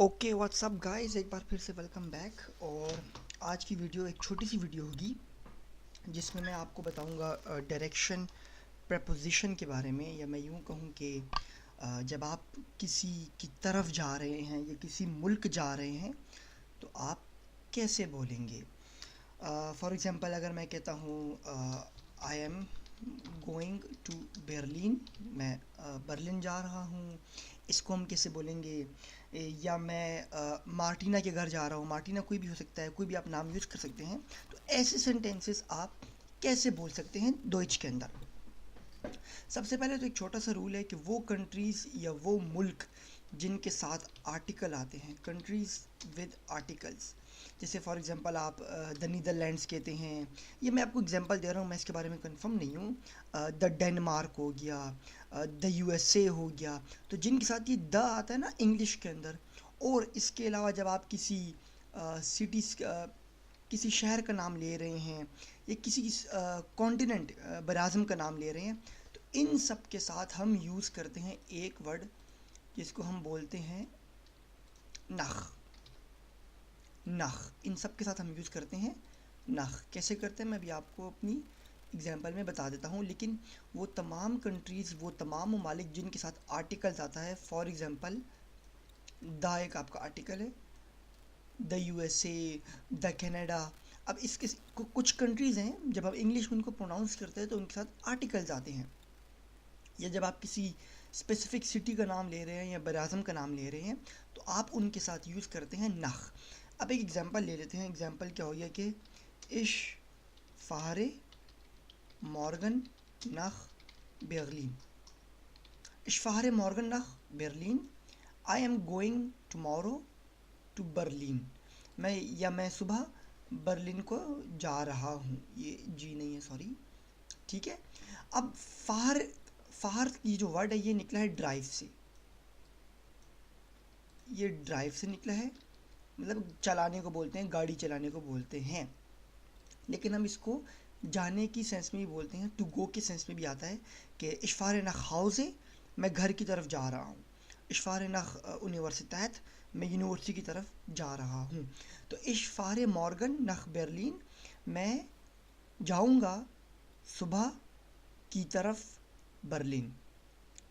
Okay WhatsApp guys, एक बार फिर से वेलकम बैक। और आज की वीडियो एक छोटी सी वीडियो होगी जिसमें मैं आपको बताऊंगा डायरेक्शन प्रपोजिशन के बारे में, या मैं यूं कहूं कि जब आप किसी की तरफ जा रहे हैं या किसी मुल्क जा रहे हैं तो आप कैसे बोलेंगे। फॉर एग्ज़ाम्पल अगर मैं कहता हूँ I am going to Berlin, मैं बर्लिन जा रहा हूँ, इसको हम कैसे बोलेंगे। या मैं मार्टिना के घर जा रहा हूँ, मार्टिना कोई भी हो सकता है, कोई भी आप नाम यूज़ कर सकते हैं। तो ऐसे सेंटेंसेस आप कैसे बोल सकते हैं डोइच के अंदर। सबसे पहले तो एक छोटा सा रूल है कि वो कंट्रीज़ या वो मुल्क जिनके साथ आर्टिकल आते हैं, कंट्रीज़ विद आर्टिकल्स, जैसे फॉर एग्जांपल आप द नीदरलैंड्स कहते हैं। ये मैं आपको एग्जांपल दे रहा हूँ, मैं इसके बारे में कंफर्म नहीं हूँ। द डेनमार्क हो गया, द यूएसए हो गया। तो जिनके साथ ये द आता है ना इंग्लिश के अंदर। और इसके अलावा जब आप किसी सिटीज़ किसी शहर का नाम ले रहे हैं या किसी कॉन्टिनेंट बराज़म का नाम ले रहे हैं, तो इन सब के साथ हम यूज़ करते हैं एक वर्ड जिसको हम बोलते हैं नख। नख, इन सब के साथ हम यूज़ करते हैं नख। कैसे करते हैं मैं भी आपको अपनी एग्जांपल में बता देता हूँ। लेकिन वो तमाम कंट्रीज़, वो तमाम ममालिक जिनके साथ आर्टिकल्स आता है, फॉर एग्ज़ाम्पल द एक आपका आर्टिकल है, द यूएसए, द कनाडा। अब इसके कुछ कंट्रीज़ हैं जब हम इंग्लिश में उनको प्रोनाउंस करते हैं तो उनके साथ आर्टिकल्स आते हैं। या जब आप किसी स्पेसिफिक सिटी का नाम ले रहे हैं या बराज़म का नाम ले रहे हैं तो आप उनके साथ यूज़ करते हैं नख। अब एक एग्जांपल ले लेते हैं। एग्जांपल क्या हो गया कि इश फ़ारे मॉर्गन नख बर्लिन। इशफ़ार मॉर्गन नख Berlin, I am going tomorrow to Berlin. मैं सुबह बर्लिन को जा रहा हूँ। ये जी नहीं है, सॉरी। ठीक है। अब फ़ार, फ़ार ये जो वर्ड है ये निकला है ड्राइव से। ये ड्राइव से निकला है, मतलब चलाने को बोलते हैं, गाड़ी चलाने को बोलते हैं। लेकिन हम इसको जाने की सेंस में भी बोलते हैं, टू गो के सेंस में भी आता है कि इशफ़ार नख हाउसे, मैं घर की तरफ जा रहा हूँ। इशफ़ार नख यूनिवर्सिटैत, मैं यूनिवर्सिटी की तरफ जा रहा हूँ। तो इशफ़ार मॉर्गन नख बर्लिन, मैं जाऊँगा सुबह की तरफ बर्लिन।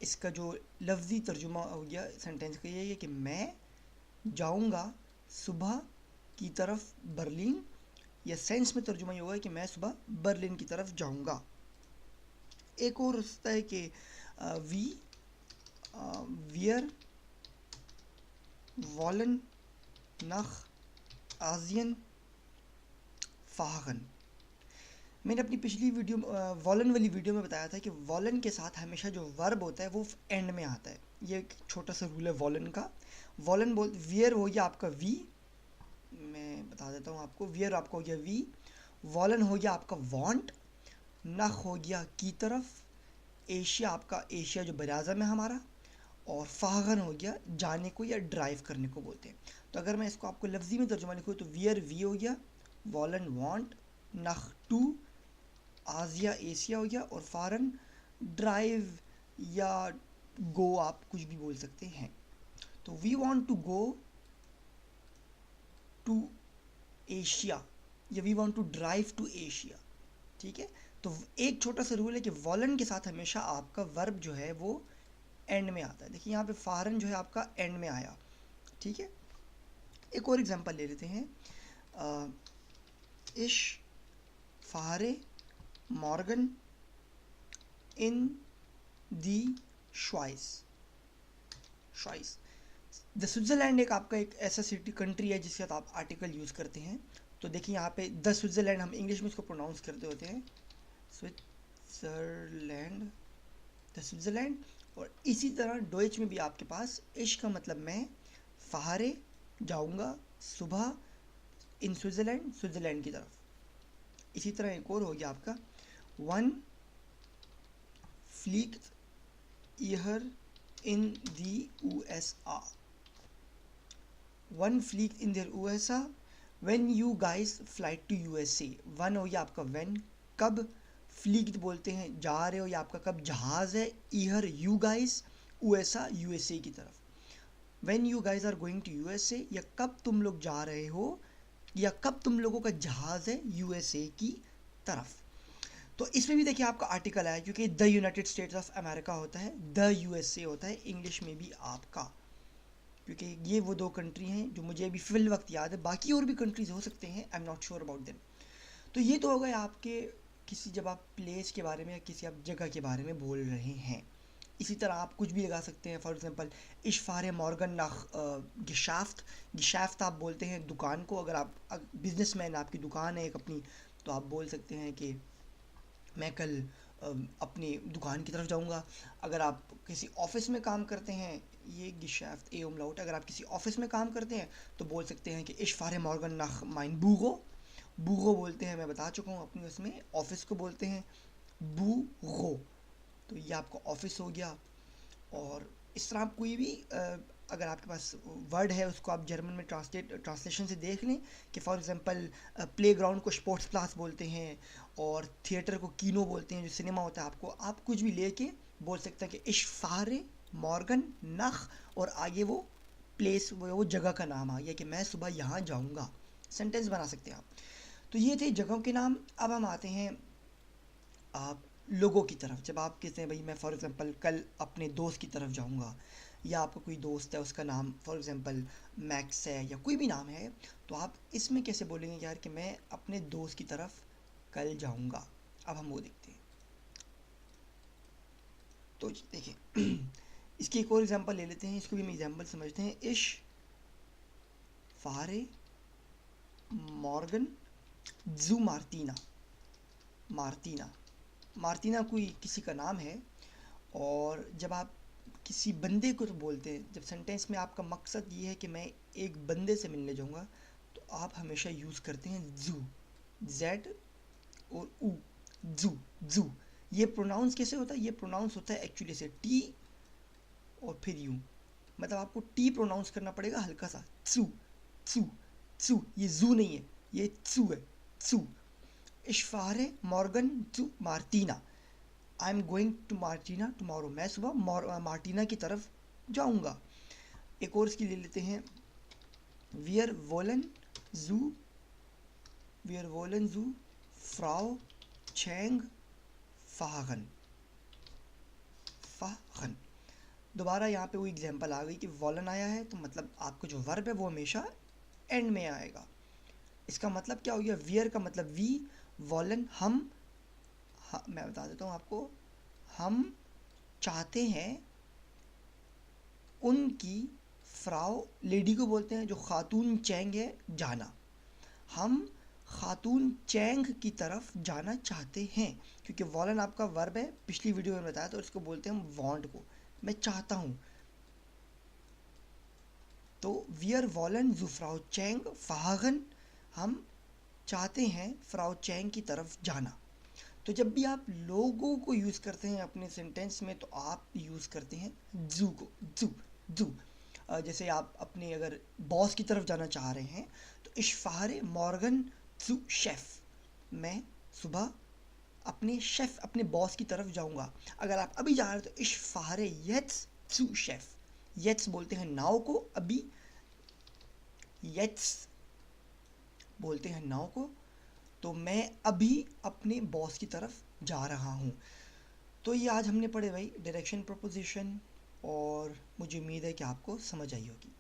इसका जो लफ्ज़ी तर्जुमा हो गया सेंटेंस का ये है कि मैं जाऊँगा सुबह की तरफ बर्लिन, या सेंस में तर्जुमा ये होगा कि मैं सुबह बर्लिन की तरफ जाऊँगा। एक और होता है कि वी वियर वॉलन नख आजियन फ़ाहगन। मैंने अपनी पिछली वीडियो वॉलन वाली वीडियो में बताया था कि वॉलन के साथ हमेशा जो वर्ब होता है वो एंड में आता है। ये एक छोटा सा रूल है वॉलन का। वॉलन बोल वियर हो गया आपका वी, मैं बता देता हूँ आपको। वियर आपका हो गया वी, वॉलन हो गया आपका वांट, नख हो गया की तरफ, एशिया आपका एशिया जो बराज़म है हमारा, और फ़ागन हो गया जाने को या ड्राइव करने को बोलते हैं। तो अगर मैं इसको आपको लफ्ज़ी में तर्जुमा लिखूँ तो वियर वी हो गया, वॉलन वांट, नख टू, आजिया एशिया हो गया, और फ़ारन ड्राइव या गो, आप कुछ भी बोल सकते हैं। तो we want to go to Asia, या we want to drive to Asia. ठीक है। तो एक छोटा सा रूल है कि वॉलन के साथ हमेशा आपका वर्ब जो है वो एंड में आता है। देखिए यहाँ पे फ़ारन जो है आपका एंड में आया। ठीक है। एक और एग्जांपल ले लेते हैं। इश फ़ारे मॉर्गन इन दी श्वाइस। श्वाइस, द स्विट्ज़रलैंड एक आपका एक ऐसा सिटी कंट्री है जिसके साथ आप आर्टिकल यूज़ करते हैं। तो देखिए यहाँ पे द स्विट्ज़रलैंड, हम इंग्लिश में इसको प्रोनाउंस करते होते हैं स्विट्ज़रलैंड, द स्विट्ज़रलैंड। और इसी तरह डोइच में भी आपके पास इश का मतलब मैं, फ़हारे जाऊँगा सुबह इन स्विट्ज़रलैंड, स्विट्ज़रलैंड की तरफ। इसी तरह एक और हो गया आपका वन फ्लीक्ट ईयर इन दी USA, वन फ्लीक इन देयर USA when you guys flight to USA। वन हो गया आपका व्हेन, कब, फ्लीक्ट बोलते हैं जा रहे हो, या आपका कब जहाज़ है, ईयर यू गाइस USA, USA की तरफ। When you guys are going to USA, या कब तुम लोग जा रहे हो, या कब तुम लोगों का जहाज़ है यूएसए की तरफ। तो इसमें भी देखिए आपका आर्टिकल है, क्योंकि the United states of America होता है, द यूएसए होता है इंग्लिश में भी आपका, क्योंकि ये वो दो कंट्री हैं जो मुझे अभी फिल वक्त याद है, बाकी और भी कंट्रीज़ हो सकते हैं, I am not sure about them. तो ये तो हो गए आपके किसी, जब आप प्लेस के बारे में या किसी आप जगह के बारे में बोल रहे हैं। इसी तरह आप कुछ भी लगा सकते हैं, फॉर एग्जांपल इशफार मॉर्गन नाख गिशाफ्त, गिशाफ्त आप बोलते हैं दुकान को। अगर आप बिजनेसमैन, आपकी दुकान है एक अपनी, तो आप बोल सकते हैं कि मैं कल अपनी दुकान की तरफ जाऊंगा। अगर आप किसी ऑफिस में काम करते हैं, ये गिशाफ्त ए उमलाउट, अगर आप किसी ऑफिस में काम करते हैं तो बोल सकते हैं कि इशफार मॉर्गन नाख माइन बूगो, बूगो बोलते हैं, मैं बता चुका हूँ अपनी उसमें, ऑफिस को बोलते हैं बूगो। तो ये आपका ऑफिस हो गया। और इस तरह आप कोई भी अगर आपके पास वर्ड है उसको आप जर्मन में ट्रांसलेशन से देख लें कि फॉर एग्जांपल प्ले ग्राउंड को स्पोर्ट्स क्लास बोलते हैं, और थिएटर को कीनो बोलते हैं, जो सिनेमा होता है। आपको आप कुछ भी लेके बोल सकते हैं कि इशफार मॉर्गन नख, और आगे वो प्लेस, वो जगह का नाम आ गया कि मैं सुबह यहाँ जाऊँगा। सेंटेंस बना सकते हैं आप। तो ये थे जगहों के नाम। अब हम आते हैं आप लोगों की तरफ। जब आप कहते हैं भाई मैं फॉर एग्जांपल कल अपने दोस्त की तरफ जाऊंगा, या आपका कोई दोस्त है उसका नाम फॉर एग्जांपल मैक्स है या कोई भी नाम है, तो आप इसमें कैसे बोलेंगे यार कि मैं अपने दोस्त की तरफ कल जाऊंगा। अब हम वो देखते हैं। तो देखिए इसकी एक और एग्जांपल ले लेते हैं, इसको भी हम एग्जांपल समझते हैं। इश फारे मॉर्गन जू मार्टीना, मार्टीना, मार्टीना कोई किसी का नाम है। और जब आप किसी बंदे को तो बोलते हैं, जब सेंटेंस में आपका मकसद ये है कि मैं एक बंदे से मिलने जाऊंगा, तो आप हमेशा यूज़ करते हैं जू, जेड और ऊ, जू, जू। ये प्रोनाउंस कैसे होता है? ये प्रोनाउंस होता है एक्चुअली से टी और फिर यू, मतलब आपको टी प्रोनाउंस करना पड़ेगा हल्का सा, चू, चू, चू। ये जू नहीं है, ये चू है, चू। इशफार मॉर्गन टू Martina, I am going to Martina tomorrow, मैं सुबह मार्टीना की तरफ जाऊंगा। एक और इसकी ले लेते हैं। वियर वोलन जू, वियर वोलन जू फ्राउ चैंग फाहगन, फाहगन। दोबारा यहाँ पे वो एग्जांपल आ गई कि वॉलन आया है, तो मतलब आपको जो वर्ब है वो हमेशा एंड में आएगा। इसका मतलब क्या हो गया? वियर का मतलब वी, वॉलन हम, मैं बता देता हूँ आपको, हम चाहते हैं उनकी, फ्राउ लेडी को बोलते हैं, जो खातून चैंग है जाना, हम खातून चैंग की तरफ जाना चाहते हैं, क्योंकि वॉलन आपका वर्ब है, पिछली वीडियो में बताया, तो इसको बोलते हैं हम वांट को, मैं चाहता हूँ। तो वियर वॉलन जू फ्राउ चैंग फाहगन, हम चाहते हैं फ्राउ चैंग की तरफ जाना। तो जब भी आप लोगों को यूज़ करते हैं अपने सेंटेंस में, तो आप यूज़ करते हैं जू को, जू, जू। जैसे आप अपने अगर बॉस की तरफ जाना चाह रहे हैं, तो इशफार मॉर्गन जू शेफ़, मैं सुबह अपने शेफ़, अपने बॉस की तरफ जाऊंगा। अगर आप अभी जा रहे हैं तो इशफार येट्स जू शेफ़, येट्स बोलते हैं नाव को, अभी येट्स बोलते हैं नाव को। तो मैं अभी अपने बॉस की तरफ जा रहा हूँ। तो ये आज हमने पढ़े भाई डायरेक्शन प्रपोजिशन, और मुझे उम्मीद है कि आपको समझ आई होगी।